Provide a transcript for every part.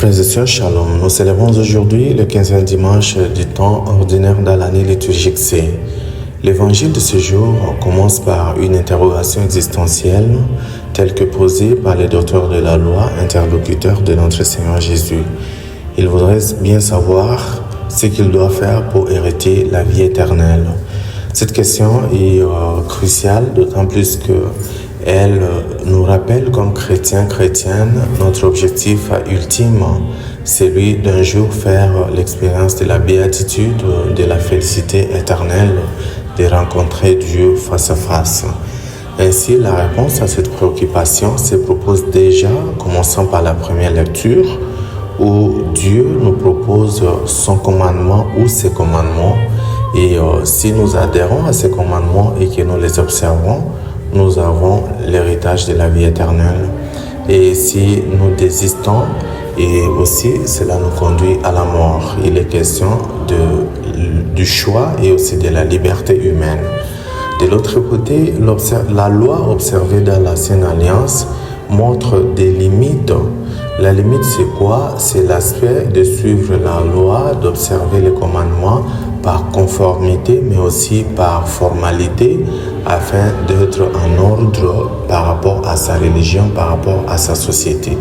Frères et sœurs, Shalom. Nous célébrons aujourd'hui le 15e dimanche du temps ordinaire dans l'année liturgique C. L'évangile de ce jour commence par une interrogation existentielle telle que posée par les docteurs de la loi, interlocuteurs de notre Seigneur Jésus. Ils voudraient bien savoir ce qu'ils doivent faire pour hériter la vie éternelle. Cette question est cruciale, d'autant plus que elle nous rappelle comme chrétiennes, notre objectif ultime, celui d'un jour faire l'expérience de la béatitude, de la félicité éternelle, de rencontrer Dieu face à face. Ainsi, la réponse à cette préoccupation se propose déjà, commençant par la première lecture, où Dieu nous propose son commandement ou ses commandements. Et si nous adhérons à ces commandements et que nous les observons, nous avons l'héritage de la vie éternelle. Et si nous désistons, et aussi cela nous conduit à la mort. Il est question du choix et aussi de la liberté humaine. De l'autre côté, la loi observée dans l'Ancienne Alliance montre des limites. La limite, c'est quoi? C'est l'aspect de suivre la loi, d'observer les commandements par conformité, mais aussi par formalité, afin d'être en ordre par rapport à sa religion, par rapport à sa société.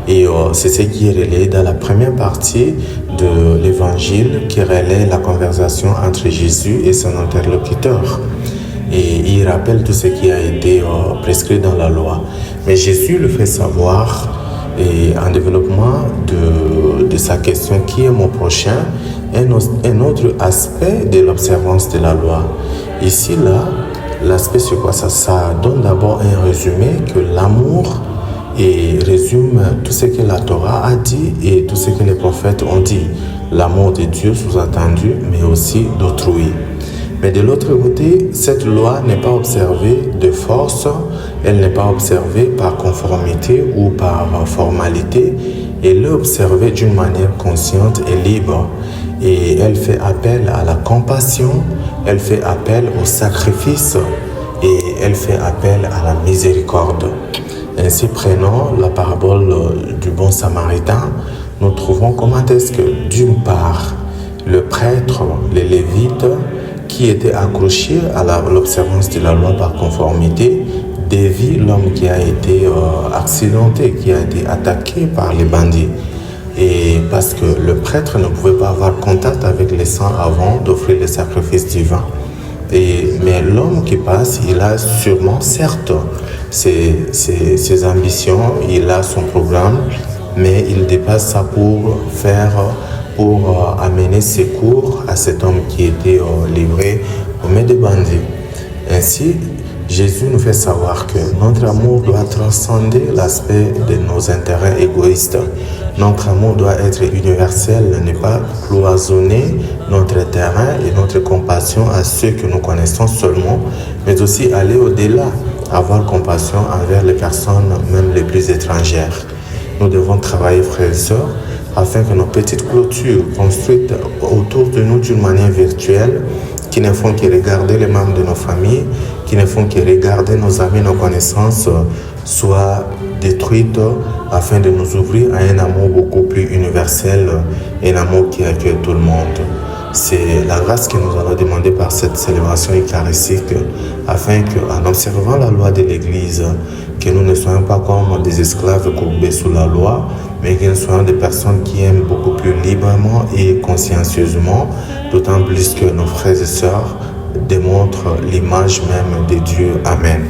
Et c'est ce qui est relayé dans la première partie de l'évangile, qui relaie la conversation entre Jésus et son interlocuteur. Et il rappelle tout ce qui a été prescrit dans la loi. Mais Jésus le fait savoir, et en développement de sa question « Qui est mon prochain ?» un autre aspect de l'observance de la loi. Ici, là, l'aspect c'est quoi? Ça donne d'abord un résumé que l'amour résume tout ce que la Torah a dit et tout ce que les prophètes ont dit. L'amour de Dieu sous-entendu, mais aussi d'autrui. Mais de l'autre côté, cette loi n'est pas observée de force, elle n'est pas observée par conformité ou par formalité, elle est observée d'une manière consciente et libre. Et elle fait appel à la compassion, elle fait appel au sacrifice et elle fait appel à la miséricorde. Ainsi, prenons la parabole du bon samaritain, nous trouvons comment est-ce que, d'une part, le prêtre, les lévites, qui étaient accrochés à l'observance de la loi par conformité, dévie l'homme qui a été accidenté, qui a été attaqué par les bandits. Et parce que le prêtre ne pouvait pas avoir contact avec les saints avant d'offrir les sacrifices divins. Mais l'homme qui passe, il a sûrement, certes, ses ambitions, il a son programme, mais il dépasse ça pour amener secours à cet homme qui était livré aux mains des bandits. Ainsi, Jésus nous fait savoir que notre amour doit transcender l'aspect de nos intérêts égoïstes. Notre amour doit être universel, ne pas cloisonner notre terrain et notre compassion à ceux que nous connaissons seulement, mais aussi aller au-delà, avoir compassion envers les personnes, même les plus étrangères. Nous devons travailler, frères et sœurs, afin que nos petites clôtures construites autour de nous d'une manière virtuelle, qui ne font que regarder les membres de nos familles, qui ne font que regarder nos amis, nos connaissances, soient détruites afin de nous ouvrir à un amour beaucoup plus universel, un amour qui accueille tout le monde. C'est la grâce que nous allons demander par cette célébration eucharistique, afin qu'en observant la loi de l'Église, que nous ne soyons pas comme des esclaves courbés sous la loi, mais que nous soyons des personnes qui aiment beaucoup plus librement et consciencieusement, d'autant plus que nos frères et sœurs démontrent l'image même de Dieu. Amen.